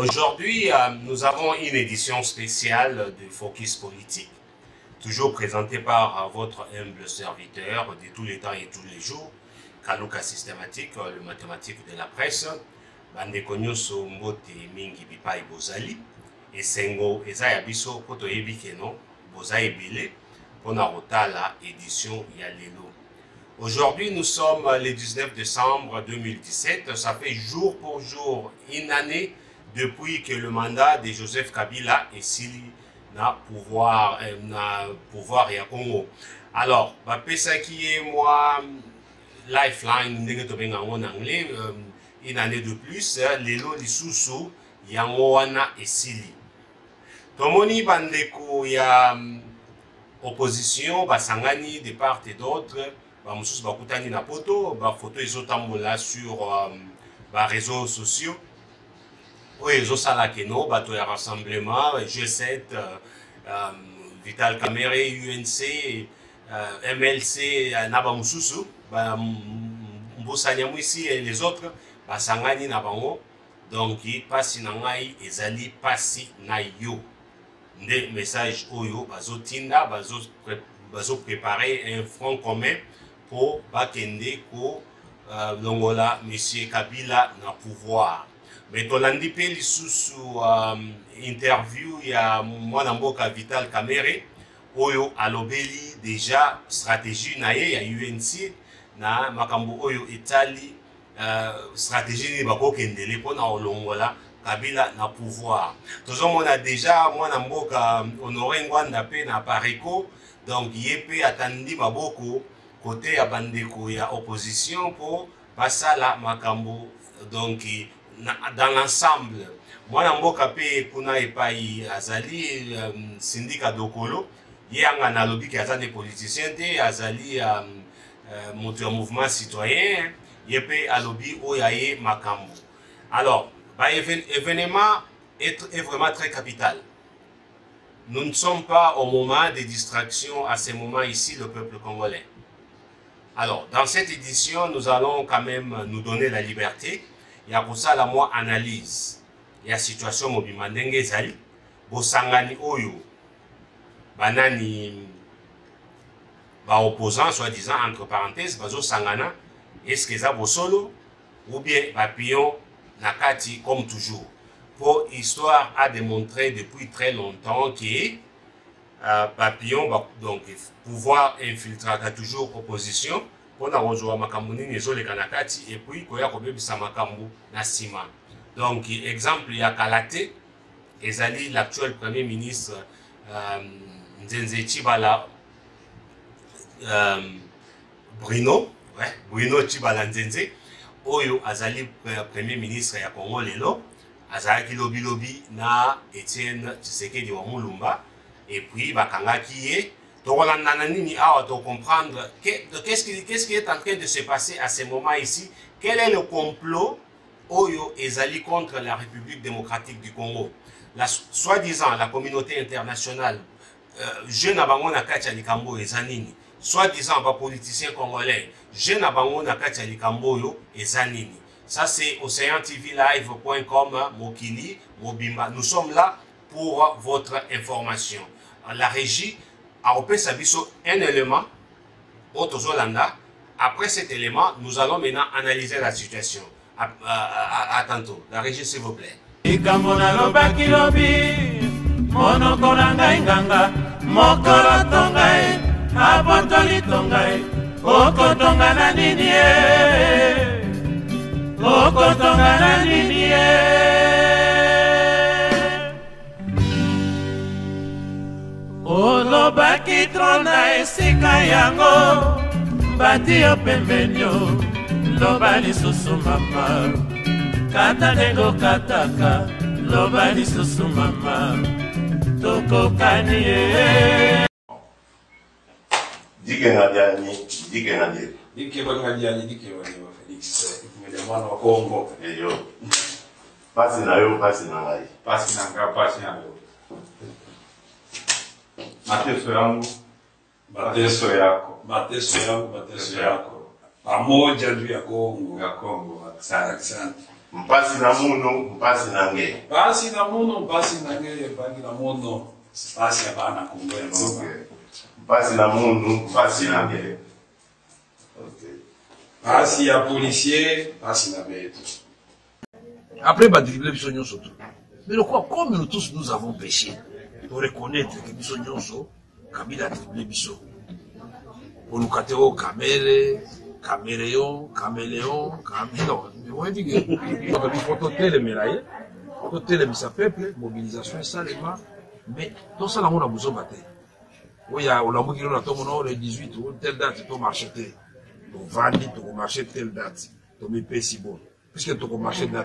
Aujourd'hui, nous avons une édition spéciale de Focus Politique, toujours présentée par votre humble serviteur de tous les temps et tous les jours, Kaluka Systématique, le mathématique de la presse, Bandeko Nyonso Mbote Mingi Bipai Bozali, et Sengo Eza Yabiso Koto Ebikeno, Boza Ebele, Ponarota la édition Yalelo. Aujourd'hui, nous sommes le 19 décembre 2017, ça fait jour pour jour une année depuis que le mandat de Joseph Kabila est scellé na pouvoir et à Congo. Alors, pesa qui est moi lifeline en anglais, une année de plus, lelo lisusu yango wana esili. Tomoni bandeko ya opposition basangani de part et d'autre, ba mususu bakutani na poto, ba photo ezotambola sur ba réseaux sociaux. Oui, Zosala Keno, bateau ya rassemblement, G7, Vital Kamere, UNC, MLC, Naba Mususu, Mbosanyamwisi et les autres, Basangani Nabango, donc Pasi Nangai, Ezali Pasi Nayo. Des messages Oyo, Bazo Tinda, Bazo préparer un front commun pour Bakende, pour Longola, M. Kabila, na pouvoir. Mais tolandi pe lisusu interview ya mwana mboka Vital Kamere oyo alobeli déjà stratégie na ye ya UNC na makambo oyo etali stratégie ni bako kendele pona olongola Kabila na pouvoir. Tozomona déjà mwana mboka Honoré Ngwanda pe na Pareko, donc yepe atandi maboko côté ya bandeko ya opposition pour basala makambo, donc dans l'ensemble, moi namboka pe kuna epai azali syndicat dokolo yanga na lobby ki azali politicien te azali moteur mouvement citoyen yepe a lobby oyaye makambo. Alors, événement est vraiment très capital. Nous ne sommes pas au moment de distraction à ce moment ici le peuple congolais. Alors, dans cette édition, nous allons quand même nous donner la liberté. Il y a pour ça la moi analyse. Il y a situation mobima ndenge zali bosangani oyo banani ba opposant soi-disant entre parenthèses bazo sangana, est-ce que ça solo ou bien papillon nakati comme toujours. Pour histoire a démontré depuis très longtemps que papillon donc pouvoir infiltrer toujours opposition. On a rejoint Makambouni, les Kanakati, et puis Koya Kobebisa Makambu Nassima. Donc, exemple, il y a Kalate, Ezali, l'actuel premier ministre Nzenze Chibala Bruno Chibala Nzenze, Oyo Azali, premier ministre ya Congo Lelo, Azali Lobi na Etienne Tshisekedi wa Mulumba, et puis Bakanga Kiye. Donc, on a comprendre qu'est-ce qui est en train de se passer à ce moment ici. Quel est le complot Oyo Ezali contre la République démocratique du Congo? Soi-disant, la communauté internationale, jeune abango na kacha likambo ezanini. Soi-disant, les politiciens congolais, jeune abango na kacha likambo yo ezanini. Ça, c'est OceanTVLive.com, Mokili, Mobimba. Nous sommes là pour votre information. La régie a opéré un élément au Tozolanda. Après cet élément, nous allons maintenant analyser la situation. À tantôt. La régie, s'il vous plaît. Olobaki trona esika yango bati yo pembenyo loba lisusu mama kata dengo kataka loba lisusu mama tokokani ye dike ngadiani dike ngadiani Felix mwana wa Kongo eyo pasi na yo pasi na ngai pasi na ngai pasi na yo mateso yangu, mateso yako, mateso yangu, mateso yako. Pamoja juu ya Kongo. Ya Kongo. Asante. Mpasi na muno, mpasi na nge. Mpasi na muno, mpasi na nge, mpasi na muno. Mpasi ya bana Kongo ya mama. Mpasi na muno, mpasi na nge. Mpasi ya policier, mpasi na beto. Après, bah, dribbler Bissognon surtout. Mais le quoi, comme nous tous nous avons péché, pour reconnaître que Bissognon so, Kabila a dribblé Bisso. Pour nous catéo Kamele, Caméléon, Caméléon, Caméléon. Vous voyez que, il faut toter les médailles, toter les missa peuple, mobilisation et ça, les mains. Mais, tout ça, là, on a besoin de battre. Oui, on a besoin de battre le 18, ou telle date, tu marches, tu vas marcher telle date, tu mets pas si bon. Puisque tu as marché de la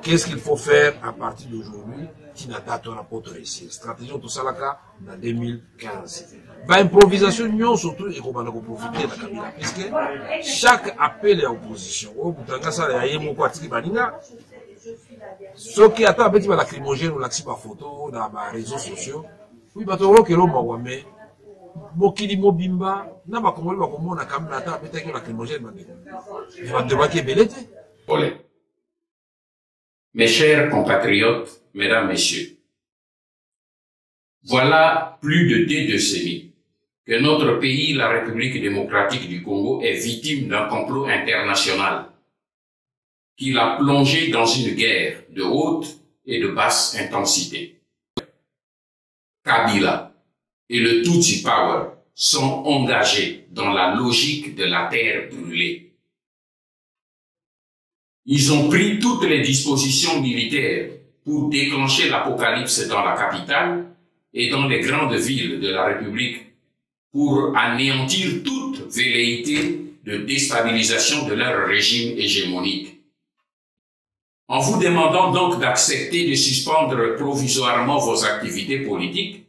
qu'est-ce qu'il faut faire à partir d'aujourd'hui qui n'a pas pour réussir? Stratégie, tout ça là, en 2015. Bah, improvisation, nous, surtout, et qu'on va profiter de la Kabila. Puisque chaque appel est opposition. Oh, putain, ça, il y a un mot quoi, tu vas dire, ce qui attend, un petit peu lacrymogène ou l'accès par photo, dans les réseaux sociaux. Oui, bah, tu vois que l'homme, mais, Mokili Mobimba, n'a pas compris, comment on a quand même attend, peut-être que lacrymogène, il va devoir qu'il y ait belleté. Mes chers compatriotes, mesdames, messieurs, voilà plus de 2 décennies que notre pays, la République démocratique du Congo, est victime d'un complot international qui l'a plongé dans une guerre de haute et de basse intensité. Kabila et le Tutsi Power sont engagés dans la logique de la terre brûlée. Ils ont pris toutes les dispositions militaires pour déclencher l'apocalypse dans la capitale et dans les grandes villes de la République pour anéantir toute velléité de déstabilisation de leur régime hégémonique. En vous demandant donc d'accepter de suspendre provisoirement vos activités politiques,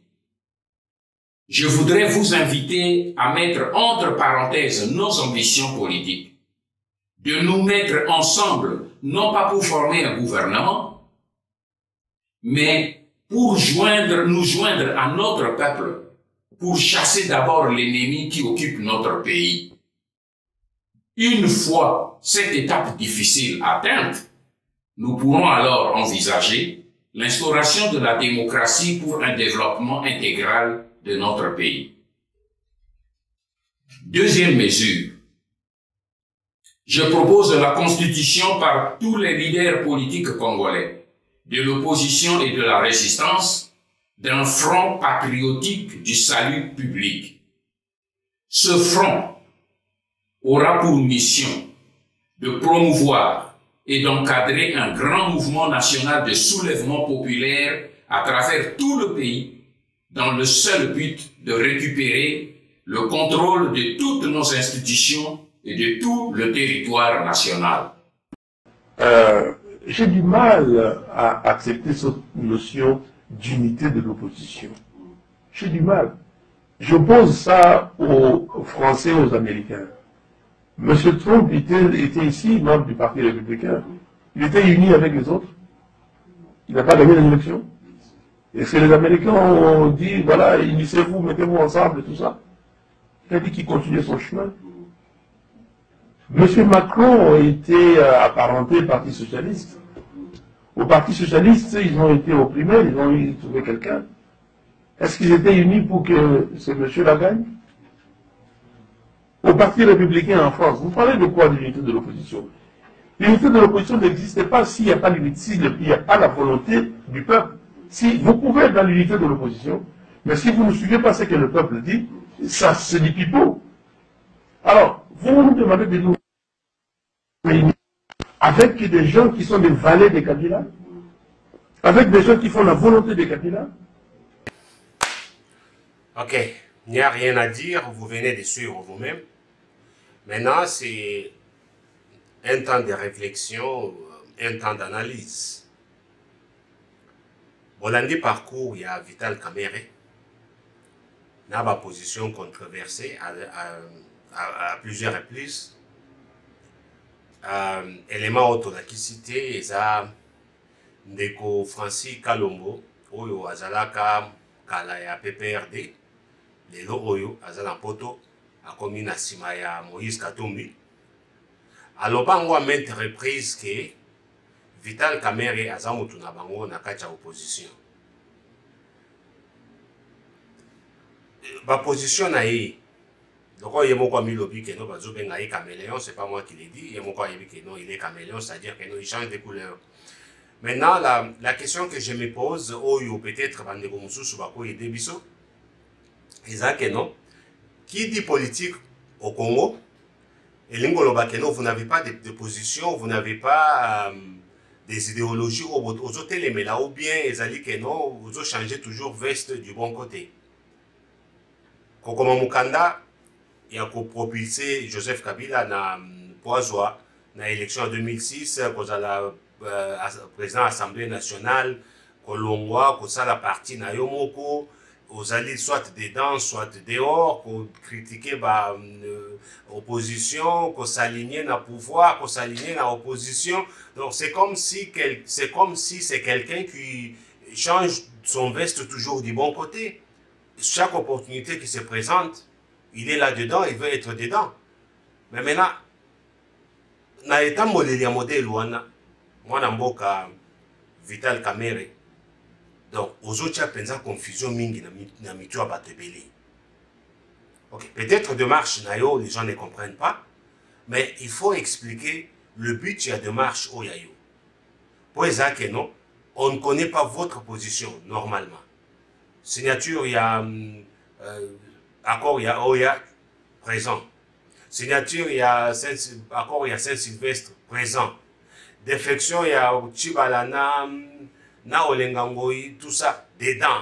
je voudrais vous inviter à mettre entre parenthèses nos ambitions politiques, de nous mettre ensemble, non pas pour former un gouvernement, mais pour nous joindre à notre peuple, pour chasser d'abord l'ennemi qui occupe notre pays. Une fois cette étape difficile atteinte, nous pourrons alors envisager l'instauration de la démocratie pour un développement intégral de notre pays. Deuxième mesure. Je propose la constitution par tous les leaders politiques congolais, de l'opposition et de la résistance, d'un front patriotique du salut public. Ce front aura pour mission de promouvoir et d'encadrer un grand mouvement national de soulèvement populaire à travers tout le pays, dans le seul but de récupérer le contrôle de toutes nos institutions et de tout le territoire national. J'ai du mal à accepter cette notion d'unité de l'opposition. J'ai du mal. J'oppose ça aux Français, aux Américains. M. Trump était ici, membre du Parti républicain. Il était uni avec les autres. Il n'a pas gagné l'élection. Est-ce que les Américains ont dit, voilà, unissez-vous, mettez-vous ensemble et tout ça? Il a dit qu'il continuait son chemin. M. Macron était apparenté au Parti socialiste. Au Parti socialiste, ils ont été opprimés, ils ont eu trouvé quelqu'un. Est-ce qu'ils étaient unis pour que ce monsieur-là gagne? Au Parti républicain en France, vous parlez de quoi, de l'unité de l'opposition? L'unité de l'opposition n'existe pas s'il n'y a pas l'unité, s'il n'y a pas la volonté du peuple. Si vous pouvez être dans l'unité de l'opposition, mais si vous ne suivez pas ce que le peuple dit, ça se dit pipeau. Alors, vous nous demandez de nous réunir avec des gens qui sont des valets des Kabila, avec des gens qui font la volonté des Kabila. Ok, il n'y a rien à dire, vous venez de suivre vous-même. Maintenant, c'est un temps de réflexion, un temps d'analyse. Bolandi parcours, il y a Vital Kamerhe. Il y a une position controversée à plusieurs reprises. Élément autodacicité, et ça, Ndeko Francis Kalombo, Oyo Azalaka, Kalaya PPRD, Lelo Oyo, Azala Poto, a commis na Simaya Moïse Katumbi. Alors, pas en maintes reprises que Vital Kamerhe aza mutu na bango na kati ya opposition. Ba position na ye. Donc il y a moko milobi que non bazo benga ye caméléon, c'est pas moi qui l'ai dit, il y a moko yebi que non il est caméléon, c'est-à-dire que non il change de couleur. Maintenant la question que je me pose ou peut-être bandeko mususu bako yede biso eza que non qui dit politique au Congo et l'ingoloba que non vous n'avez pas de position, vous n'avez pas des idéologies aux hôtels mais là ou bien ezali que non vous changez toujours veste du bon côté. Kokoma Mukanda il a propulsé Joseph Kabila na poazwa na élection en 2006 pour la président de l'Assemblée nationale kolongwa ko sala parti na yomoko aux alliés soit dedans soit dehors pour critiquer ba opposition ko s'aligner na pouvoir ko s'aligner na opposition. Donc c'est comme si c'est quelqu'un qui change son veste toujours du bon côté. Chaque opportunité qui se présente, il est là-dedans, il veut être dedans. Mais maintenant, na état modèle modèle wana, moi namboka Vital Kamerhe. Donc, aux autres, il y a plein confusion mingi na mitua batebele. Ok, peut-être démarche nayo, les gens ne comprennent pas, mais il faut expliquer le but de démarche au yayo. Pour ça que non, on ne connaît pas votre position normalement. Signature, il y a accord, il y a Oya présent. Signature, il y a accord, il y a Saint-Sylvestre présent. Défection, il y a Chibalana, na Olengangoi, tout ça, dedans.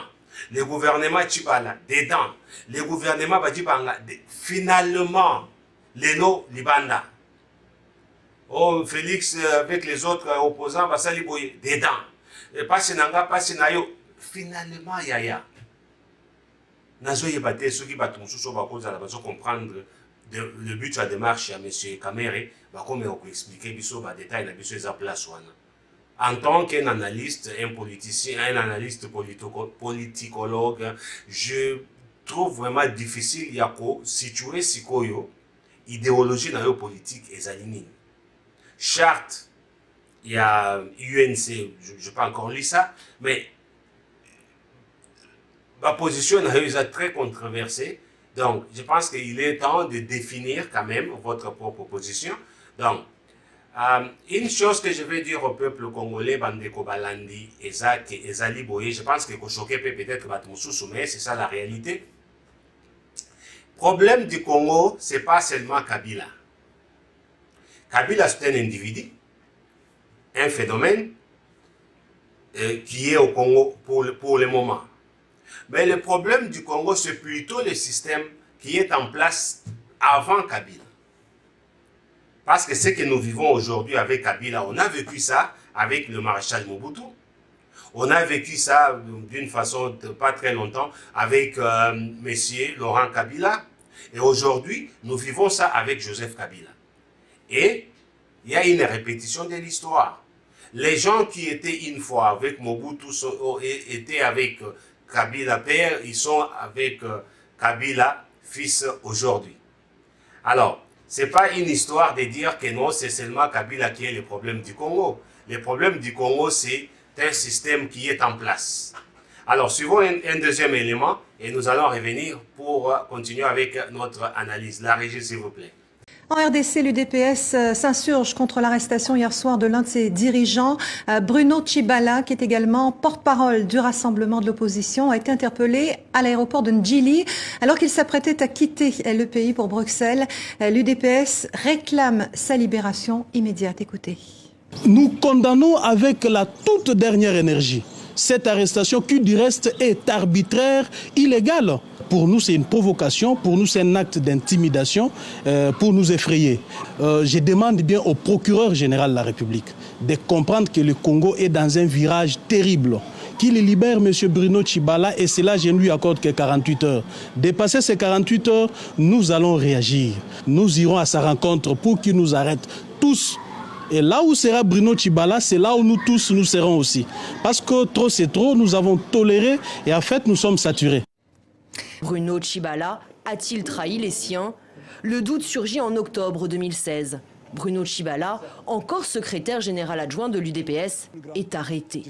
Le gouvernement Chibala, dedans. Le gouvernement Badibanga, finalement, Leno Libanda. Oh, Félix, avec les autres opposants, Basali Boye, dedans. Et pas Senanga, pas Senayo. Finalement, Yaya. Nazo Yebate, ceux qui battent mon sous comprendre le but de la démarche à M. Kamerhe, comme on peut expliquer, biso ba détail na biso eza place wana. En tant qu'un analyste, un politicien, un analyste politicologue, je trouve vraiment difficile yako situer sikoyo idéologie na yo politique ezalini. Charte, il y a UNC, je n'ai pas encore lu ça, mais ma position est très controversée. Donc, je pense qu'il est temps de définir quand même votre propre position. Donc, une chose que je vais dire au peuple congolais, Bandeko Balandi, Ezali Boye, je pense que Kochoke peut peut-être Batmoussou, mais c'est ça la réalité. Le problème du Congo, ce n'est pas seulement Kabila. Kabila, c'est un individu, un phénomène qui est au Congo pour le moment. Mais le problème du Congo, c'est plutôt le système qui est en place avant Kabila. Parce que ce que nous vivons aujourd'hui avec Kabila, on a vécu ça avec le maréchal Mobutu. On a vécu ça d'une façon pas très longtemps avec Monsieur Laurent Kabila. Et aujourd'hui, nous vivons ça avec Joseph Kabila. Et il y a une répétition de l'histoire. Les gens qui étaient une fois avec Mobutu étaient avec Kabila père, ils sont avec Kabila fils aujourd'hui. Alors, ce n'est pas une histoire de dire que non, c'est seulement Kabila qui est le problème du Congo. Le problème du Congo, c'est un système qui est en place. Alors, suivons un deuxième élément et nous allons revenir pour continuer avec notre analyse. La régie, s'il vous plaît. En RDC, l'UDPS s'insurge contre l'arrestation hier soir de l'un de ses dirigeants, Bruno Tshibala, qui est également porte-parole du rassemblement de l'opposition, a été interpellé à l'aéroport de Ndjili alors qu'il s'apprêtait à quitter le pays pour Bruxelles. L'UDPS réclame sa libération immédiate. Écoutez. Nous condamnons avec la toute dernière énergie cette arrestation qui du reste est arbitraire, illégale. Pour nous, c'est une provocation, pour nous, c'est un acte d'intimidation, pour nous effrayer. Je demande bien au procureur général de la République de comprendre que le Congo est dans un virage terrible, qu'il libère M. Bruno Tshibala et cela, je ne lui accorde que 48 heures. Dépasser ces 48 heures, nous allons réagir. Nous irons à sa rencontre pour qu'il nous arrête tous. Et là où sera Bruno Tshibala, c'est là où nous tous nous serons aussi. Parce que trop c'est trop, nous avons toléré et en fait nous sommes saturés. Bruno Tshibala a-t-il trahi les siens? Le doute surgit en octobre 2016. Bruno Tshibala, encore secrétaire général adjoint de l'UDPS, est arrêté.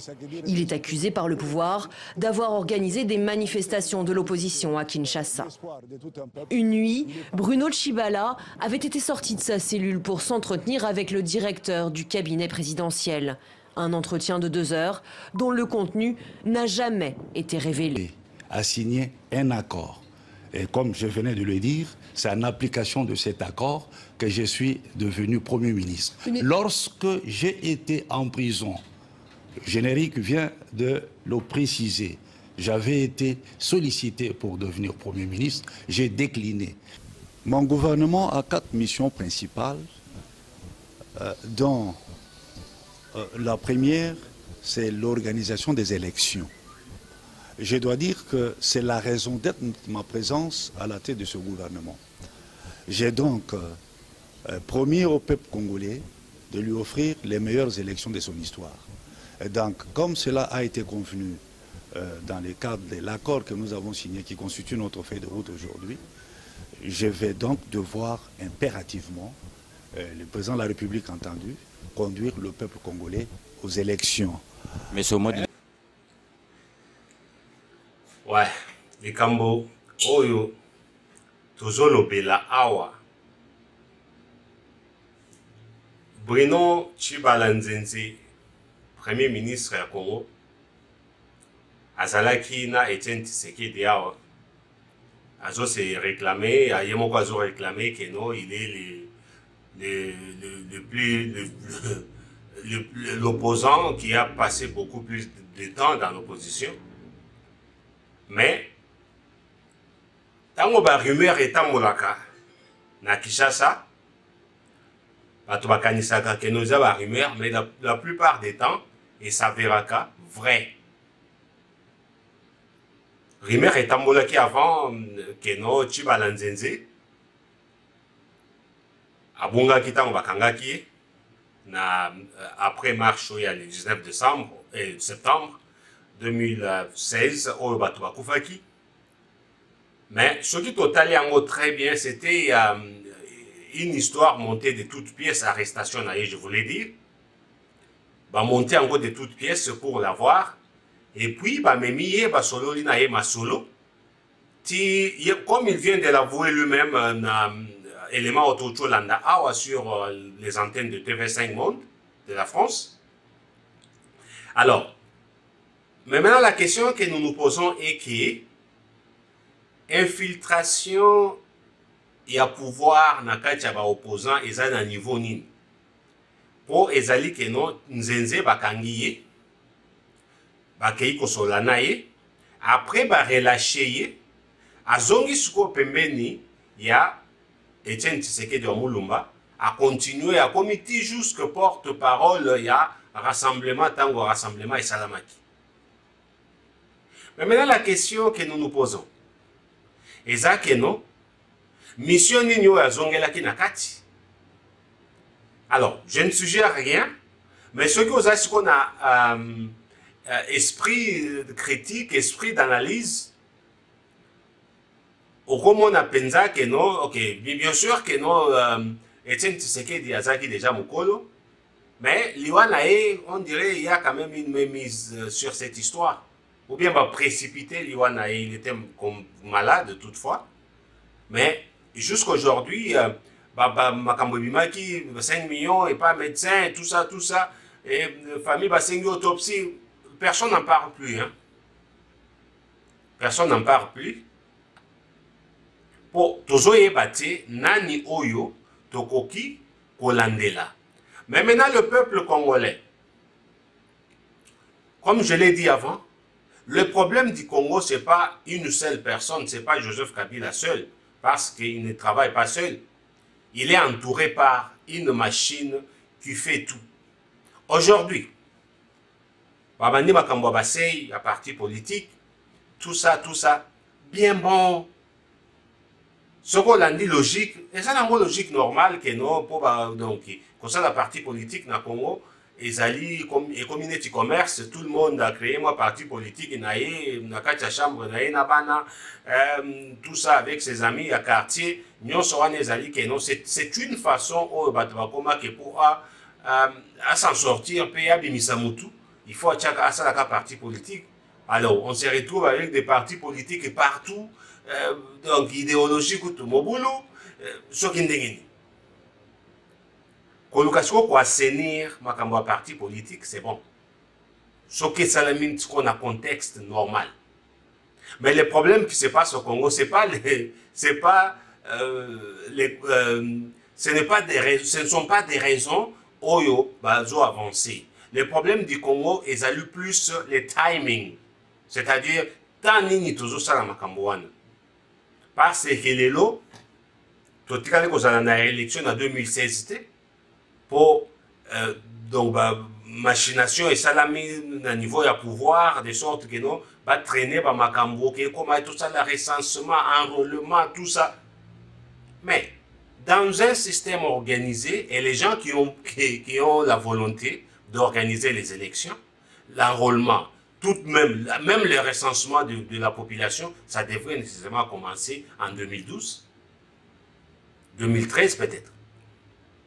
Il est accusé par le pouvoir d'avoir organisé des manifestations de l'opposition à Kinshasa. Une nuit, Bruno Tshibala avait été sorti de sa cellule pour s'entretenir avec le directeur du cabinet présidentiel. Un entretien de 2 heures dont le contenu n'a jamais été révélé. A signé un accord. Et comme je venais de le dire, c'est en application de cet accord que je suis devenu Premier ministre. Lorsque j'ai été en prison, le générique vient de le préciser, j'avais été sollicité pour devenir Premier ministre, j'ai décliné. Mon gouvernement a 4 missions principales, dont la première, c'est l'organisation des élections. Je dois dire que c'est la raison d'être de ma présence à la tête de ce gouvernement. J'ai donc promis au peuple congolais de lui offrir les meilleures élections de son histoire. Et donc, comme cela a été convenu dans le cadre de l'accord que nous avons signé, qui constitue notre feuille de route aujourd'hui, je vais donc devoir impérativement, le président de la République entendu, conduire le peuple congolais aux élections. Mais ce mot de... Ouais, les Kambo, Oyo, Tozolo Bela Awa, Bruno Tshibala Nzenze, Premier ministre du Congo, Azalaki na Etienne Tshisekedi Awa, Azo s'est réclamé, Yemoko Azo réclamé que non, il est l'opposant qui a passé beaucoup plus de temps dans l'opposition. Mais, tango ba rumeur etambolaka na Kinshasa, bato bakanisaka ke nous ba rumeur, mais la plupart des temps, et s'avéraka vrai. Rumeur etambolaki avant que no Tshibala Nzenze, abongaki tango bakangaki na après marche il y a le 19 septembre 2016 au Batoubakufaki. Mais ce qui totalait en gros très bien, c'était une histoire montée de toutes pièces, arrestation, je voulais dire. Bah, monter en gros de toutes pièces pour l'avoir. Et puis, bah, Memiye, bah, solo, l'inaye, ma solo. Comme il vient de l'avouer lui-même, élément autocholanda sur les antennes de TV5 Monde de la France. Alors, mais maintenant, la question que nous nous posons est que infiltration et pouvoir na kati ya ba opposant eza na niveau nini. Po ezali ke no nzenze bakangiye, bakei kosolana ye, après ba relâcher ye, azongi suko pembeni ya Etienne Tshisekedi wa Mulumba, a continuer à comité jusque porte-parole ya rassemblement tango rassemblement et salamaki. Mais maintenant, la question que nous nous posons, est-ce que non, mission nino ya zongelaki na kati. Alors, je ne suggère rien, mais ce que vous avez, c'est qu'on a esprit critique, esprit d'analyse, au comment on a pensé que non, ok, bien sûr que non, Etienne Tshisekedi azaki déjà mukolo, mais Liwanae, on dirait il y a quand même une mémise sur cette histoire. Ou bien va précipiter Liwana, il était comme malade toutefois. Mais jusqu'aujourd'hui, Makambobimaki, 5 millions et pas médecin, tout ça, et famille Basengi autopsie, personne n'en parle plus. Hein. Personne n'en parle plus. Pour Tozoye Bate, Nani Oyo, Tokoki, Kolandela. Mais maintenant, le peuple congolais, comme je l'ai dit avant, le problème du Congo, ce n'est pas une seule personne, ce n'est pas Joseph Kabila seul, parce qu'il ne travaille pas seul. Il est entouré par une machine qui fait tout. Aujourd'hui, Babandi Makambo Basei, à parti politique, tout ça, bien bon. Ce qu'on a dit logique, et ça n'a pas logique normale que non, pour donc, comme ça, la partie politique dans le Congo, ezali et community commerce, tout le monde a créé un parti politique, naé, na katia chambre, naé na bana, tout ça avec ses amis à quartier, nyon soan ezali que non, c'est une façon au batbakoma que pour à s'en sortir, payer bimisamutu, il faut à la parti politique. Alors, on se retrouve avec des partis politiques partout, donc idéologie tout mon boulot, ce qui n'est Kolukasiko pour assainir ma parti politique, c'est bon. Ce qui est qu'on a contexte normal. Mais le problème qui se passe au Congo, ce ne sont pas des raisons oyo bazo avancées. Le problème du Congo est à lui plus le timing, c'est-à-dire tant nini toujours ça la makamboana. Parce que les lots, tout cas que ça a élection en 2016 pour donc machination et salami à niveau de pouvoir de sorte que non va traîner par makambo que comment tout ça le recensement, enrôlement, tout ça. Mais dans un système organisé et les gens qui ont la volonté d'organiser les élections, l'enrôlement, même le recensement de la population, ça devrait nécessairement commencer en 2012, 2013 peut-être.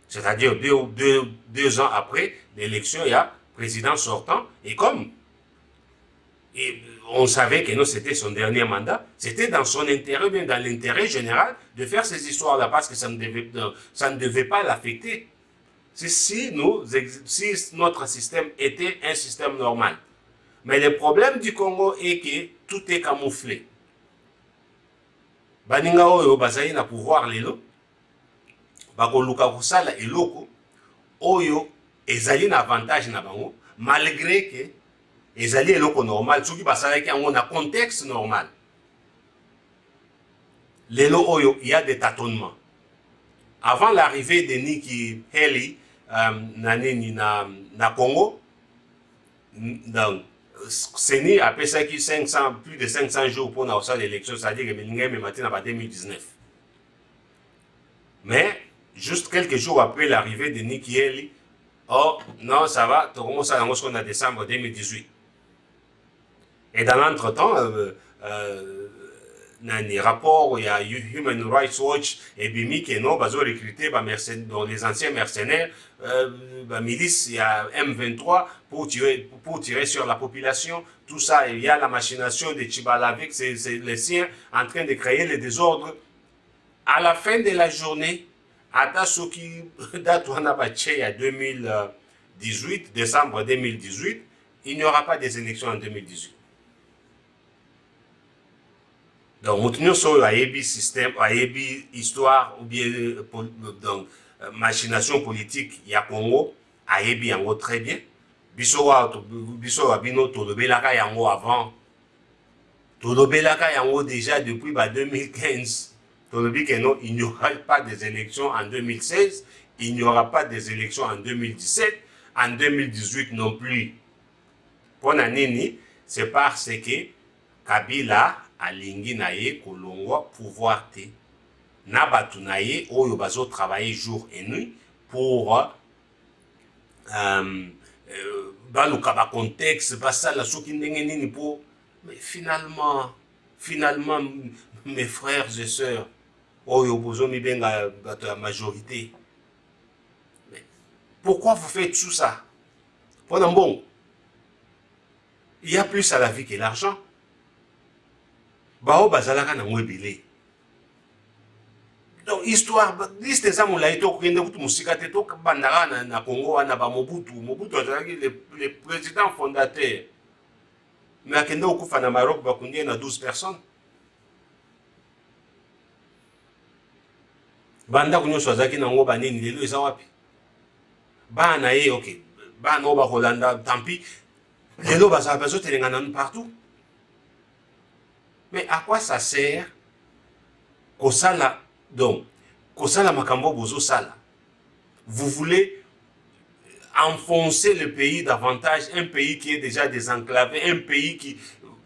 C'est-à-dire deux ans après l'élection, il y a président sortant, et comme on savait que c'était son dernier mandat, c'était dans son intérêt, bien dans l'intérêt général, de faire ces histoires-là, parce que ça ne devait pas l'affecter. Si notre système était un système normal. Mais le problème du Congo est que tout est camouflé. Baninga oyo bazali na pouvoir lelo, bakoluka kusala eloko oyo ezali na avantage na bango, malgré que ezali eloko normal, soki basalaki yango na contexte normal. Lelo oyo, il y a des tâtonnements. Avant l'arrivée de Nikki Haley na Congo, donc Seni a pensé qu'il plus de 500 jours pour l'élection, c'est-à-dire que Melinga est matin en 2019. Mais juste quelques jours après l'arrivée de Nikki Haley, oh non, ça va, tu commences à l'annoncer en décembre 2018. Et dans l'entretemps, dans les rapports, il y a Human Rights Watch et Bimi qui ont recruté les anciens mercenaires, milice, il y a M23 pour tirer sur la population. Tout ça, il y a la machination de Tchibala avec les siens en train de créer le désordre. À la fin de la journée, à Soki Datouanabaché à 2018, décembre 2018, il n'y aura pas des élections en 2018. Donc, nous sommes à Ebi système, à Ebi histoire, ou bien donc, machination politique, il y a Congo, à Ebi yango très bien. Biso Abino, Tolobelaka yango avant. Tolobelaka yango déjà depuis 2015. Tolobi que non, il n'y aura pas des élections en 2016, il n'y aura pas des élections en 2017, en 2018 non plus. Pour Nanini, c'est parce que Kabila alingi naye kolongwa pouvoir te na batu naye oyo bazo travailler jour et nuit pour baluka ba contexte basala soki ndenge nini pour mais finalement mes frères et sœurs oyo bozo mi benga bato la majorité, mais pourquoi vous faites tout ça? Pendant bon, il y a plus à la vie que l'argent. Bao bazalaka na mwebile. Donc histoire liste za mulai to kende kutu musika te to bandara na Congo wana ba Mobutu azalaki le président fondateur. Mais akende okufa na Maroc ba kundie na 12 personnes. Banda kunyo swazaki na ngo banini lelo eza wapi? Bana ye OK. Bana oba Holanda tant pis. Lelo bazala bazo telengana partout. Mais à quoi ça sert Kosala, donc, Kosala Makambo Bozo Sala. Vous voulez enfoncer le pays davantage, un pays qui est déjà désenclavé, un pays qui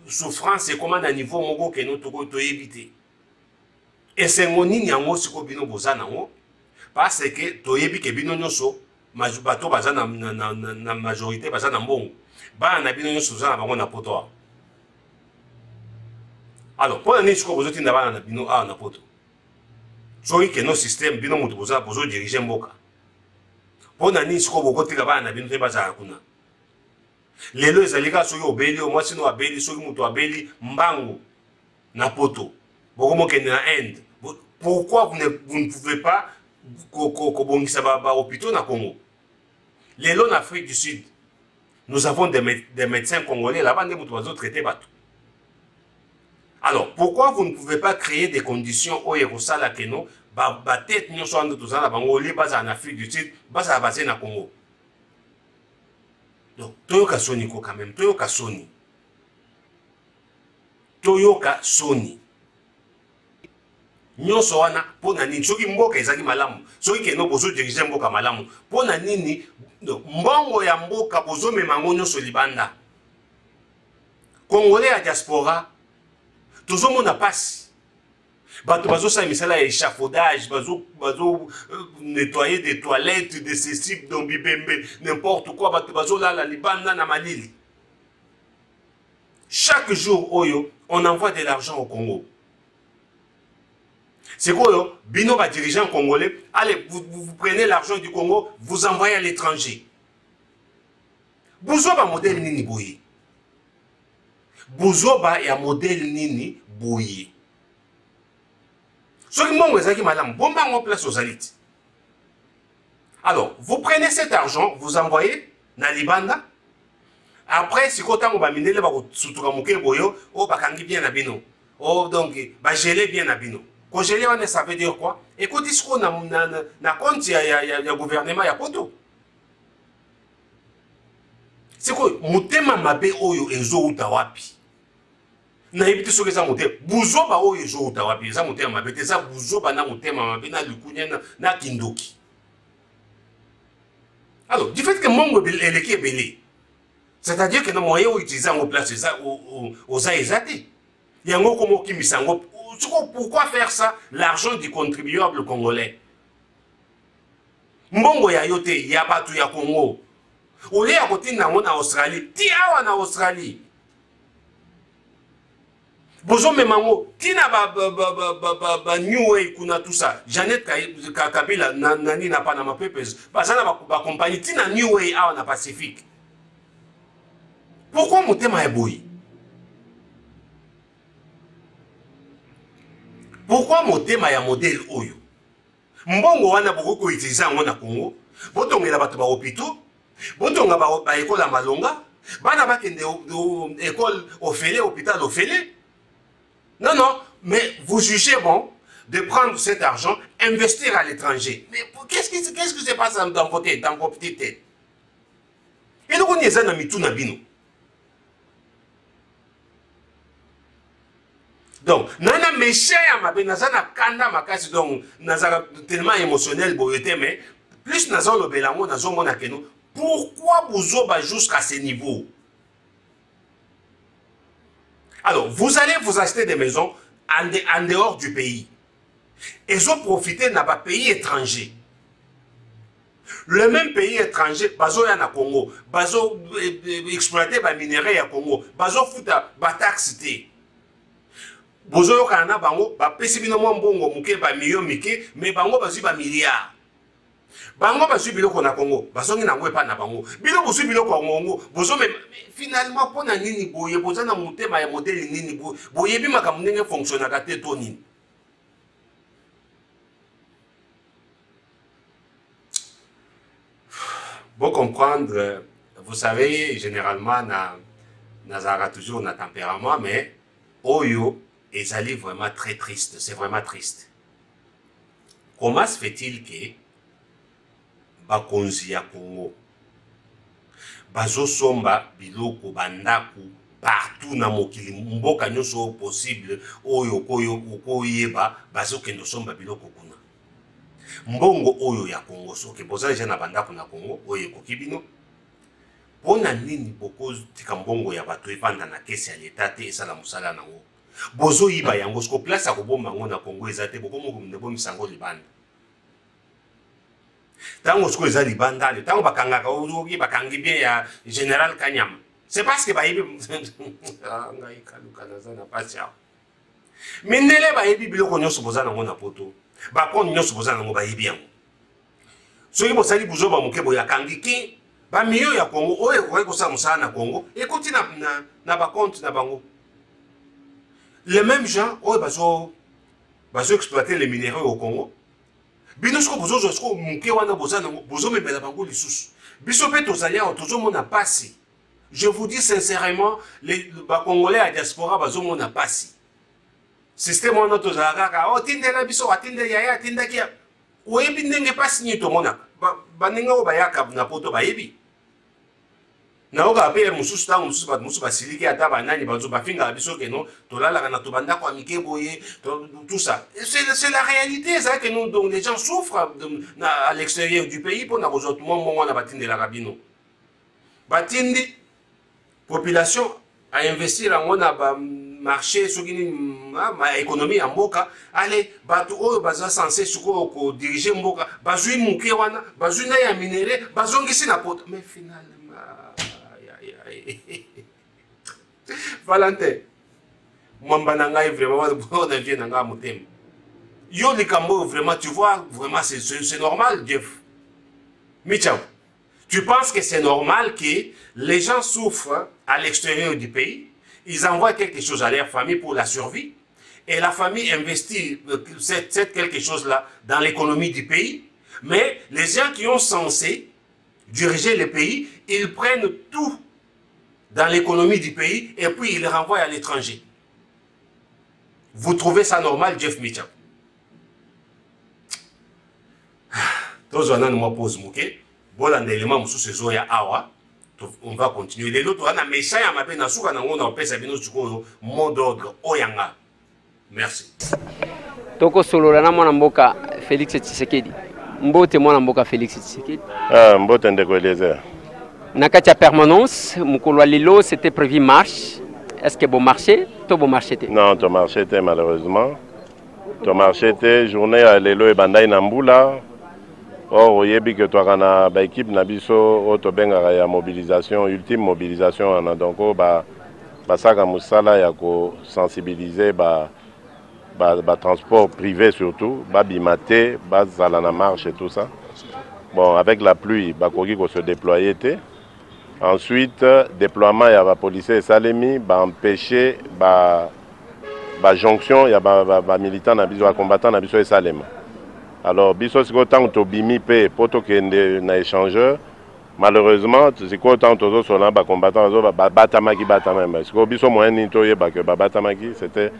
souffrance et comment à niveau mogo que nous devons éviter. Et c'est mon nyango siko bino boza nango parce que toyebi ke bino nyoso bato baza na majorité baza na mbongo bana na bino nyonso baza na bango na poto awa. Alors mpona nini sikoyo bozotinda bana na bino awa na poto soki ke no système bino moto bozodirige mboka mpona nini sikoyo bokotika bana na bino te bazala kuna lelo ezali kaka soki obeli o mwasi no abeli soki moto abeli mbangu na poto bokomokende na Inde. Pourquoi vous ne pouvez pas kobongisa ba hôpitaux na Congo? Lelo en Afrique du Sud, nous avons des médecins congolais là-bas, nous avons traité bateau. Alors, pourquoi vous ne pouvez pas créer des conditions où Yerusala Keno, tête nous sommes tous en Afrique du Sud, basa basé na Congo. Donc, Toyoka Soni quand même, Toyoka Soni. Toyoka Soni. Nyonso wana pona nini soki mboka ezaki malamu soki keno bozo dirige mboka malamu pona nini mbongo ya mboka bozo memango nyonso libanda Congolais ya diaspora tozo mona pasi bato bazo sa misala ya échafaudage bazo nettoyer des toilettes de ces types dans bibembe n'importe quoi bato bazo la libanda na malili. Chaque jour oyo on envoie de l'argent au Congo. C'est quoi, bino ba dirigeant congolais, allez, vous prenez l'argent du Congo, vous envoyez à l'étranger. Bozoba modèle nini boye. Bozoba ya modèle nini boye. Ce qui m'ont dit madame, bomba en place aux alites. Alors, vous prenez cet argent, vous envoyez na Libanda. Après, si vous avez miné le bako sutuka muke boyo, oh bakangi bien na bino. Oh donc, ba gelé bien na bino. Congelé, ça veut dire quoi? Écoutez ce qu'on a compte, il y a gouvernement, il y a poto. C'est quoi? Moutema mabe oyo ezo utawapi. Na yebite soke za moutema. Buzo ba oyo ezo utawapi. Za moutema mabe. Teza buzo ba na moutema mabe na lukunya na kindoki. Alors, du fait que mongo eleki ebele. C'est-à-dire que na moyen ou utiliser en place aux aizate. Yango komo kimisango. Pourquoi faire ça? L'argent du contribuable congolais. Mbongo ya yote ya batu ya Congo. Ole ya kote na mona Australie. Ti awa na Australie. Bozo memango. Tina ba New Way kuna tout ça. Janet Kabila nani na Panama Papers. Bazana ba compagnie. Tina New Way awa na Pacifique. Pourquoi motema ya boyi? Pourquoi motema ya modèle oyo? Mbongo wana boko utiliser ngo na Congo. Botongela bato ba hôpitaux, botonga ba école à Malonga, bana bakende école Ofele, hôpital Ofele. Non non, mais vous jugez bon de prendre cet argent, investir à l'étranger. Mais qu'est-ce qui se passe dans vos têtes, dans vos petites têtes? Et nous on y est na mitu na bino. Donc, nana méchant ya mabe nazana kanda makasi donc nazana tellement émotionnel boyote mais plus nazana le belango nazo mona keno pourquoi bozoba jusqu'à ce niveau? Alors, vous allez vous acheter des maisons en dehors du pays. Et vous profitez dans un pays étranger. Le même pays étranger, bazo ya na Congo, bazo exploiter ba minerai ya Congo, bazo futa ba taxe te. Bozo kana bango ba pesi bino mbongo muke ba million mike mais bango bazu ba milliard. Bango bazu biloko na Congo, bazongi na ngwe pa na bango. Bilo bozu biloko na Congo, bozo mais finalement pona nini boye boza na mutema ya modèle nini boye bi makambo ndenge fonctionnaka te to nini. Pour comprendre, vous savez, généralement, Nazara toujours na tempérament, mais Oyo ezali vraiment très triste, c'est vraiment triste. Comment se fait-il que bakonzi ya Congo bazo somba biloko bandaku partout na mokili mboka nyonso possible oyo koyeba bazo kendo somba biloko kuna mbongo oyo ya Congo soki boza déjà na bandako na Congo oyo kokibino pona nini boko tika mbongo ya bato evanda na kesi ya l'état te esala musala nango bozo yiba yango sko place ya kobomba ngo na Congo ezate boko moko ndebo misango libanda. Tango siko eza libanda, tango bakangaka ozoki bakangi bien ya général Kanyama. C'est parce que bayebi ngai kaluka nazana pasi ya. Mindele bayebi biloko nyonso bozana ngo na poto. Ba kon nyonso bozana ngo bayebi yango. Soki bosali buzoba moke boya kangi ki ba miyo ya Congo oyo ko sa musala na Congo écoute na ba compte na bango. Les mêmes gens oyo bazo exploiter les minéraux au Congo. Bino siko bozo siko moke wana bozana ngo bozo mebela bango lisusu. Biso pe tozali awa tozomona pasi. Je vous dis sincèrement, les Congolais à diaspora bazo mona pasi. Système on auto zaka o tinde na biso atinde yaya tinda kia. Oyebi ndenge pasi ni to mona. Baninga o bayaka na poto bayebi. Na oka pe mususu tango mususu bat mususu basiliki ata banani bazo bafinga biso ke no tolala na to banda kwa mike boye tout ça. C'est la réalité ça que nous donc les gens souffrent à l'extérieur du pays pour na bozo tout monde na batinde la rabino. Batindi population a investir en ba marché sur ma économie en mboka allez bato oyo baza censé suko ko diriger mboka bazui muke wana bazui na ya minéré bazongisi na poto mais finalement Valentin mwamba na ngai vraiment on devient na nga motem yo likambo vraiment tu vois vraiment c'est normal Jeff Michao. Tu penses que c'est normal que les gens souffrent à l'extérieur du pays, ils envoient quelque chose à leur famille pour la survie, et la famille investit quelque chose-là dans l'économie du pays, mais les gens qui ont censé diriger le pays, ils prennent tout dans l'économie du pays et puis ils le renvoient à l'étranger. Vous trouvez ça normal, Jeff Mitchell? Tous on a nous pose mouké. Bon, l'élément sous ce ya awa, on va continuer. Les autres, on a méchant à ma peine à souka on a pèse à bino suko mot d'ordre oyanga. Merci. Toko solo la mwana mboka Félix Tshisekedi. Mbote mwana mboka Félix Tshisekedi. Ah, mbote ndeko eleza. Nakati ya permanence, mukolo lilo c'était prévu marche. Est-ce que bon marché, to bon marché té? Non, to marché té malheureusement. To marché té journée à lelo e bandai na mbula. Or, oyebi que toi kana ba équipe na biso auto bengaka ya mobilisation ultime mobilisation ana donc ba saka musala ya ko sensibiliser ba transport privé surtout ba bimate ba zala na marche et tout ça. Bon, avec la pluie ba koki ko se déployer té. Ensuite déploiement ya ba policier salemi ba empêcher ba jonction ya ba militant na biso ba combattant na biso salema. Alors, biso siko tant to bimi pe poto kende na échangeur malheureusement siko tant to so na ba combattant zo ba batamaki batama siko biso moyen ni to yeba que ba batamaki c'était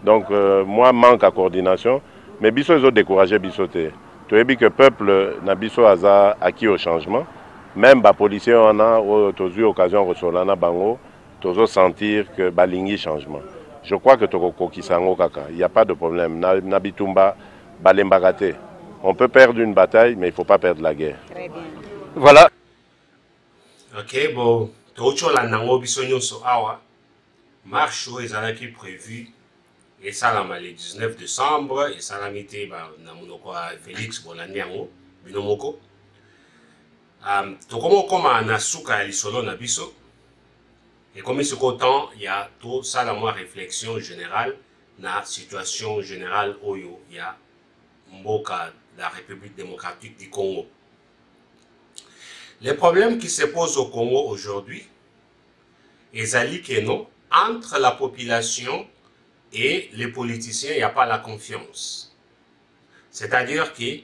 donc moi manque à coordination mais biso zo décourager biso te to yebi que peuple na biso aza acquis au changement même ba policier on a to eu occasion resola na bango to zo sentir que balingi changement. Je crois que to kokisango kaka, il y a pas de problème na bitumba balembagate. On peut perdre une bataille, mais il ne faut pas perdre la guerre. Très bien. Voilà. Ok, bon. Tochola nango biso nyonso awa. Marche ezalaki prévu et ça le 19 décembre et ça l'a mis na monoko Félix Bolandi yango binomoko. Tokomo koma na suka lisolo na biso. Et comme ce temps, il y a tout ça la moi réflexion générale na situation générale oyo il y a mboka la République démocratique du Congo. Les problèmes qui se posent au Congo aujourd'hui, ezali que non, entre la population et les politiciens, il n'y a pas la confiance. C'est-à-dire que la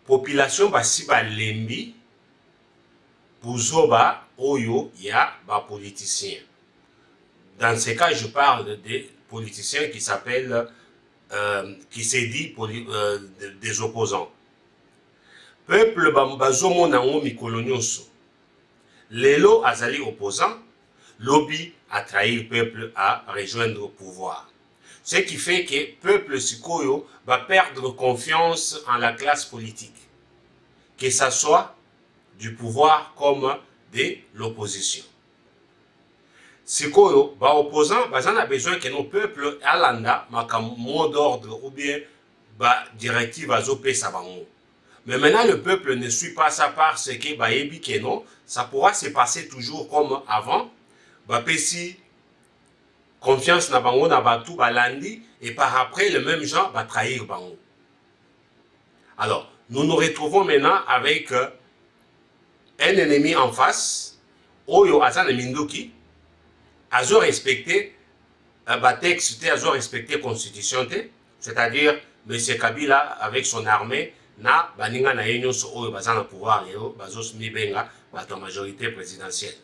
population va si lembi, pour zoba, oyo, il y a des politiciens. Dans ce cas, je parle des politiciens qui s'appellent qui s'est dit des opposants. Peuple bazomo nango mikolonioso. Lelo azali opposant, lobby a trahi le peuple à rejoindre le pouvoir. Ce qui fait que le peuple sikoyo va perdre confiance en la classe politique. Que ce soit du pouvoir comme de l'opposition. Sikoyo, ba opposant, bazan a besoin que nos peuples alanda maka mot d'ordre ou bien ba directive azo pesa bango. Mais maintenant, le peuple ne suit pas ça parce que, bah, que non, ça pourra se passer toujours comme avant. Bah, si confiance na bango na batu balandi, et par après, le même genre va trahir bango. Alors, nous nous retrouvons maintenant avec un ennemi en face, Oyo Azan Minduki, azo respecté texte, azo respecté constitution, c'est-à-dire M. Kabila avec son armée, na baninga na yenyo so Oyo Bazan na pouvoir, bazos mi benga, bato majorité présidentielle.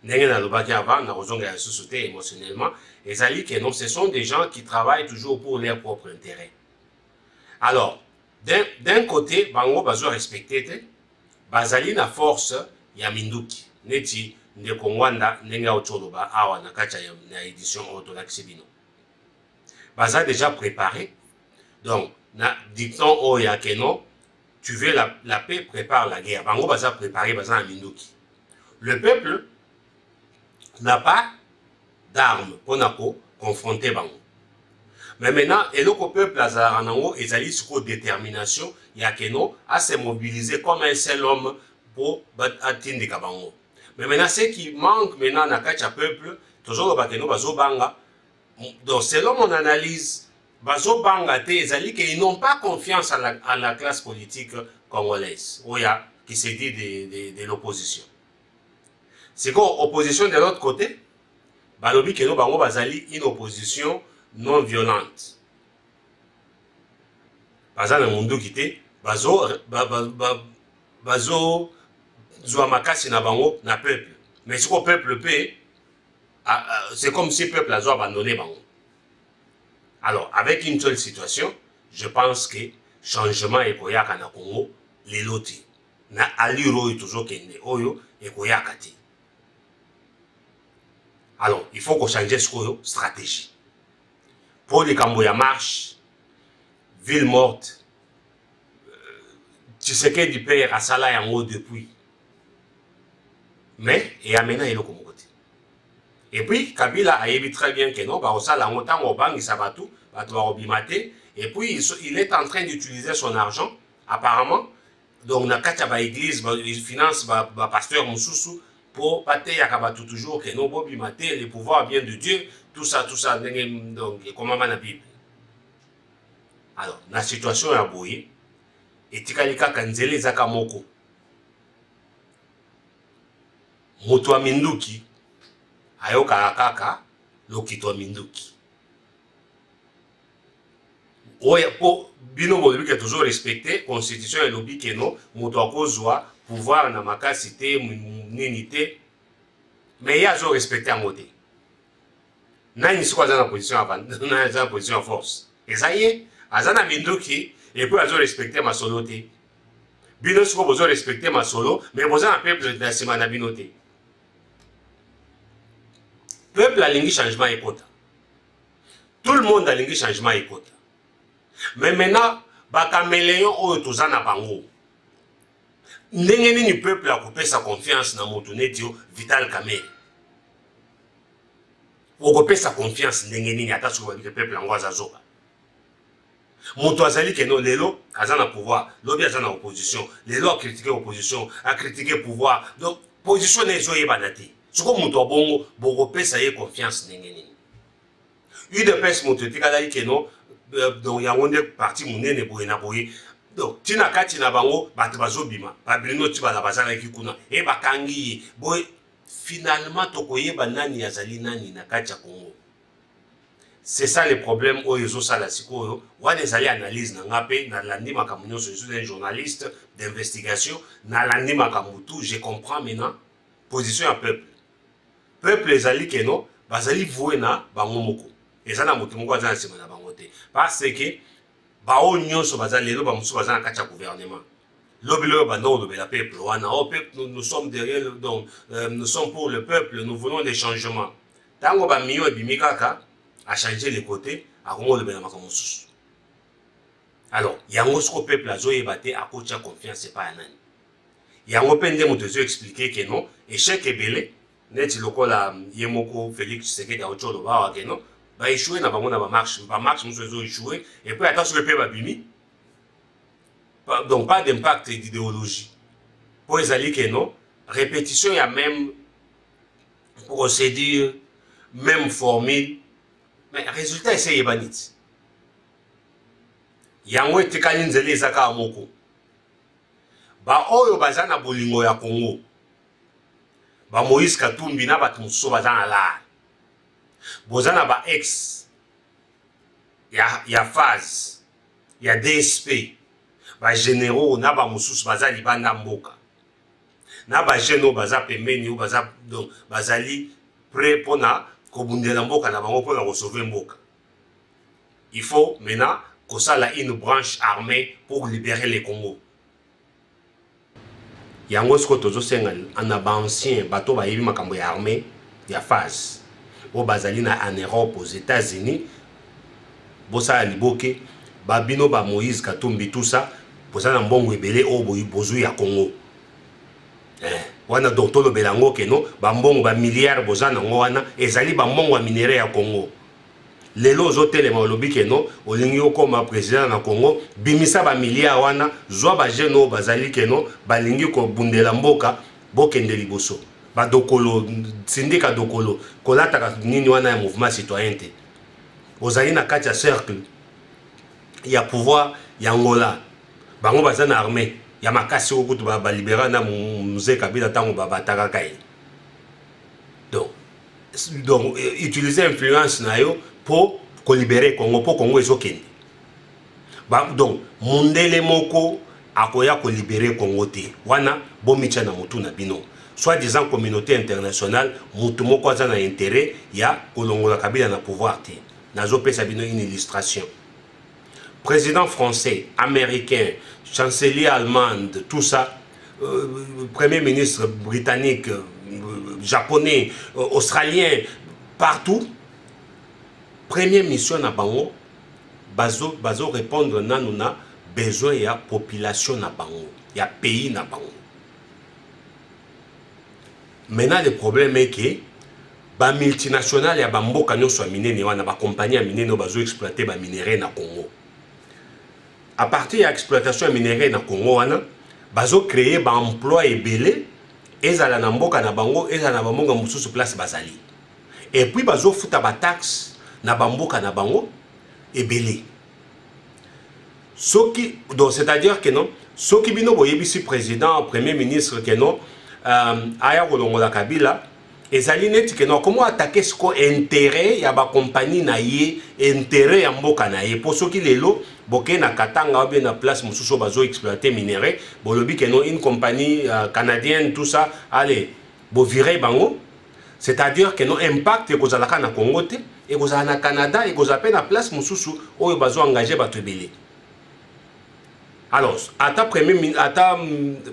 Ndenge na lobaki avant, na rozonga ya sous-souté émotionnellement, et ça dit que non, ce sont des gens qui travaillent toujours pour leur propre intérêt. Alors, d'un côté, bango bazo respecté, bazali na force ya Minduki, neti ndeko Mwanda nenga otoloba awa na kacha ya édition autolaxibino. Baza déjà préparé. Donc, dicton o ya keno, tu veux la paix, prépare la guerre. Bango baza préparé, baza na Minduki. Le peuple n'a pas d'armes pour confronter bango. Mais maintenant, et le peuple Azaranango, ils ont une détermination, il y a à se mobiliser comme un seul homme pour atteindre Kabango. Mais maintenant, ce qui manque maintenant dans le peuple, toujours le Bakeno, Bazo Banga. Donc, selon mon analyse, Bazo Banga, ils n'ont pas confiance à la classe politique congolaise, qui se dit de l'opposition. C'est quoi l'opposition de l'autre côté? Balobi Keno Bango Bazali, une opposition non violente. Par exemple, le monde qui était, bazo Zouamakasi na bango na peuple. Mais ce que le peuple paie, c'est comme si le peuple a abandonné bango. Alors, avec une seule situation, je pense que changement est koyaka na Congo, les lotis. Na aliro est toujours kende oyo et koyaka ti. Alors, il faut qu'on change cette stratégie. Pour les Kamboya marche, ville morte, tu sais que du père à Salah en haut depuis. Mais, et maintenant, il est comme côté. Et puis, Kabila a dit très bien que non, bah, au Salah, en autant, au banc, il s'abat tout, bah, tu vas obimater. Et puis, il est en train d'utiliser son argent, apparemment. Donc, na kacha église, il finance, pasteur Moussoussou, pour pâter Yakabatou toujours, que non, obimater, les pouvoirs bien de Dieu, tout ça, donc, comment on a la Bible. Alors, la situation est abouillée. Et Tikalika Kanzele Zakamoko. Moto Minduki. Ayoka Akaka. Lokito Minduki. Oya, pour Bino Molubi qui est toujours respecté, Constitution et lobby que non, Moto Akozwa, pouvoir na makasité, ninité. Mais il y a toujours respecté en côté. Nani soit dans la position avant, dans la position en force. Et ça y est, Azana Minduki, et puis ils ont respecté ma solo. Bino Siko, ils ont respecté ma solo, mais ils ont un peuple de la semaine à Binoté. Peuple a l'ingé changement et quota. Tout le monde a l'ingé changement et quota. Mais maintenant, Bakaméléon ou Tozana Bango. N'engeni peuple a coupé sa confiance dans mon Vital Kamel. Ou coupé sa confiance n'engeni ata sur le peuple en Ouazazoba. Moto azali que non, Lelo a un pouvoir, Lobi a une opposition, Lelo a critiqué l'opposition, a critiqué le pouvoir. Donc, position n'est pas banati. Ce que Moto Bongo, Bogopé, ça y est confiance n'engeni. Une de peste Moto Tikalaï que non, donc il y a un parti Mounene Boyenaboye. Donc, Tina Katina Bango, Batbazo Bima, Babrino Tiba la Bazara Kikuna, et Bakangi, Boy, finalement, Tokoye Banani Azali Nani Nakacha Congo. C'est ça le problème au Yoso Salasiko. On a des analyses dans l'AP, dans l'Andi Makamounio, je suis un journaliste d'investigation, dans l'Andi Makamoutou, je comprends maintenant, position à peuple. Peuple les alliés que non, Bazali Vouena, Bangomoko. Et ça n'a pas été un semana Bangote. Parce que, Bao Nyonso Bazali, Bamusu Bazan Kacha gouvernement. L'obilo Bando de la peuple, nous sommes derrière, donc, nous sommes pour le peuple, nous voulons des changements. Tango Bamio et Bimikaka a changé les côtés, à Congo de Benamakamoussous. Alors, il y a un autre peuple à Zoé Baté, à Kocha confiance, c'est pas un an. Il y a un open de moto expliquer que non, échec et belé, net lokola Yemoko, Félix, Tshisekedi, Aocho, Loba, que non, va échouer, n'a pas marche, nous faisons échouer, et puis attention le peuple Bimi. donc pas d'impact d'idéologie. Pour les alliés que non, répétition, il y a même procédure, même formule, mais résultat, c'est Yebanit. Yango etekali nzele ezaka moko. Ba oyo baza na bolingo ya Congo. Ba Moïse Katumbi na bato mosusu baza na la. Boza na ba ex ya phase ya DSP. Ba généraux na ba mosusu baza libanda mboka. Na ba jeno baza pembeni ou baza donc bazali prêt pona kobundela mboka na bango pona ko sauver mboka. Il faut maintenant que ça a une branche armée pour libérer les Congo. Yango sko tozo senga en ancien bateau ba yebi makambo ya armée ya phase. O bazali na en Europe aux États-Unis. Bosa liboke babino ba Moïse Katumbi tout ça bosa na mbongo ebele o bozu ya Congo. Wana docteur le belango ke no ba mbongo ba milliards boza na wana ezali ba mbongo ya minéraux ya Congo. Lelo zote le malobi ke no olingi okoma président na Congo bimisa ba milliards wana zwa ba jeno bazali ke no balingi ko bundela mboka bokende liboso ba dokolo syndicat dokolo kolata nini wana ya mouvement citoyen te ozali na kati ya cercle ya pouvoir ya Angola bango baza na armée ya makasi okutu ba libérer na Mzee Kabila tango ba bataka kai donc utiliser influence na yo pour libérer Congo, pour Congo ezokende. Donc, mondele moko akoya ko libérer Congo te. Wana bomicha na mutu na bino. Soit disant communauté internationale, mutu moko aza na intérêt ya kolongola Kabila na pouvoir te. Nazo pesa bino une illustration. Président français, américain, chancelier allemande, tout ça, premier ministre britannique, japonais, australien, partout. Première mission na bango bazo répondre nanuna besoin ya population na bango ya pays na bango. Maintenant le problème est que ba multinationales ya bamboka nyonso minene wana ba compagnie ya minene bazo exploiter ba minéraux na Congo. À partir de l'exploitation ya minéraux na Congo wana bazo créer ba emploi ebele ezala na mboka na bango ezala na bamonga mususu place bazali. Et puis bazo futa ba taxe na bamboka na bango ebele. Soki donc c'est-à-dire que non soki bino boyebisi président premier ministre que non aya kolongola Kabila ezali neti que non comment attaquer ce ko intérêt ya ba compagnie na ye intérêt ya mboka na ye pour soki lelo boke na Katanga ou bien na place mususu bazo exploiter minéraux bolobi que non une compagnie canadienne tout ça allez bo virer bango. C'est-à-dire que non impact et cause à la Cana Congo et cause à la Canada et cause à peine à place Moussoussou où il va engager Batubili. Alors, à ta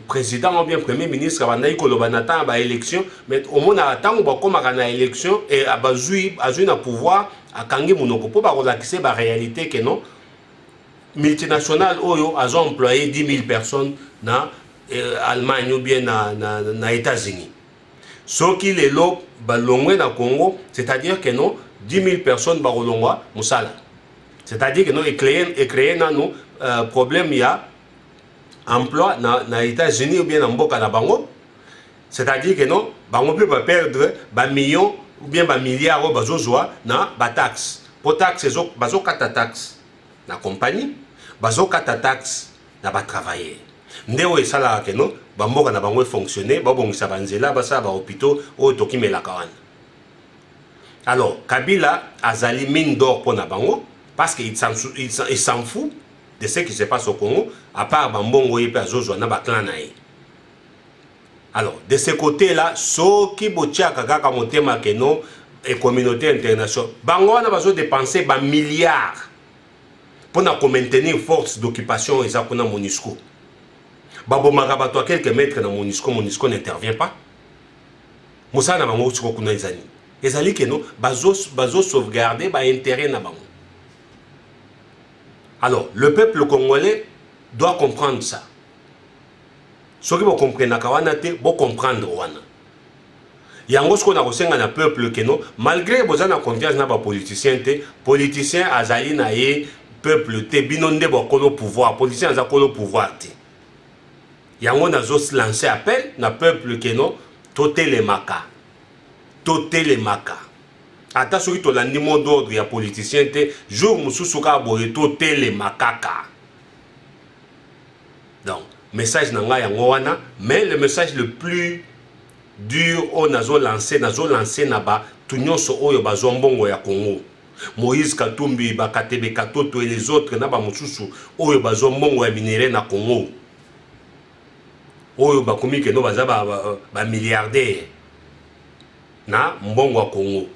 président ou bien premier ministre, avant d'aller Kolobanata à l'élection, mais au moins à temps où comme à l'élection et à Bazoui à pouvoir à Kangi Monoko pour relaxer la réalité que non multinationales où ils ont employé 10 000 personnes dans Allemagne ou bien dans États-Unis. Ce qui est là, balongwe na Congo, c'est-à-dire que non, 10 000 personnes balongwa musala. C'est-à-dire que non, créer nous problème il y a emploi na États-Unis ou bien en Mboka na bango. C'est-à-dire que non, bango peut pas perdre ba millions ou bien ba milliards bazozwa na ba taxe. Pour taxe bazo kata taxe na compagnie, bazo kata taxe na ba travailler. Ndeo esala ke no bamboka na bango fonctionner babongisa banzela basa ba hôpitaux o tokimela kawana. Alors Kabila azali mine d'or pour na bango parce qu'il s'en fout de ce qui se passe au Congo à part bambongo yepe azozwa na ba clan nae. Alors de ce côté là soki botiaka kaka motema ke no et communauté internationale bango na bazo dépenser ba milliards pour na maintenir force d'occupation eza kuna MONUSCO. Babo Marabato à quelques mètres dans MONUSCO n'intervient pas. Moussa na bango tsiko kuna ezali. Ezali que no bazo sauvegarder ba intérêt na bango. Alors, le peuple congolais doit comprendre ça. Ceux qui vont comprendre kawana te, vont comprendre wana. Yango ce qu'on a reçu na peuple que no malgré bozana confiance na ba politicien te, politicien azali na ye peuple te binonde bokolo pouvoir politicien za kolo pouvoir te yango nazo lancer appel na peuple que non totelemaka ata soki tolandi mot d'ordre ya politicien te jour mosusu ka boye totelemaka. Donc message nanga yango wana, mais le message le plus dur o nazo lancer na ba tunyonso oyo bazombongo ya Congo. Moïse Katumbi, Bakatebe Katoto et les autres na ba mususu oyo bazombongo ya minere na Congo. Oyo bakomi ke no baza ba milliardaire na mbongo ya Congo.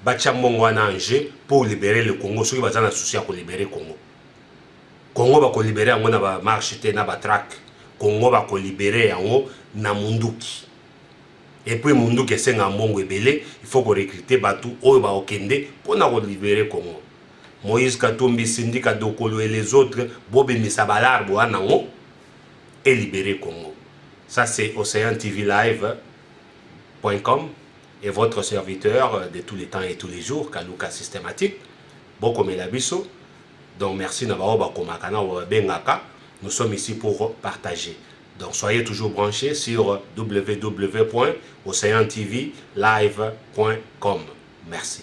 Bacha mbongo wana anje pour libérer le Congo, ceux qui baza na souci ya ko libérer Congo. Congo ba ko libérer yango na ba marche te na ba track. Congo ba ko libérer yango na munduki. Et puis munduki esenga mbongo ebele, il faut ko recruter batu oyo ba okende pour na ko libérer Congo. Moïse Katumbi, Syndicat Dokolo et les autres bobe misabalarbo anango et libérer Congo. Ça c'est Océan TV Live.com et votre serviteur de tous les temps et tous les jours, Kaluka Systématique, Boko Melabiso. Donc merci Nabao Bakomakana Bengaka. Nous sommes ici pour partager. Donc soyez toujours branchés sur www.oceantvlive.com. Merci.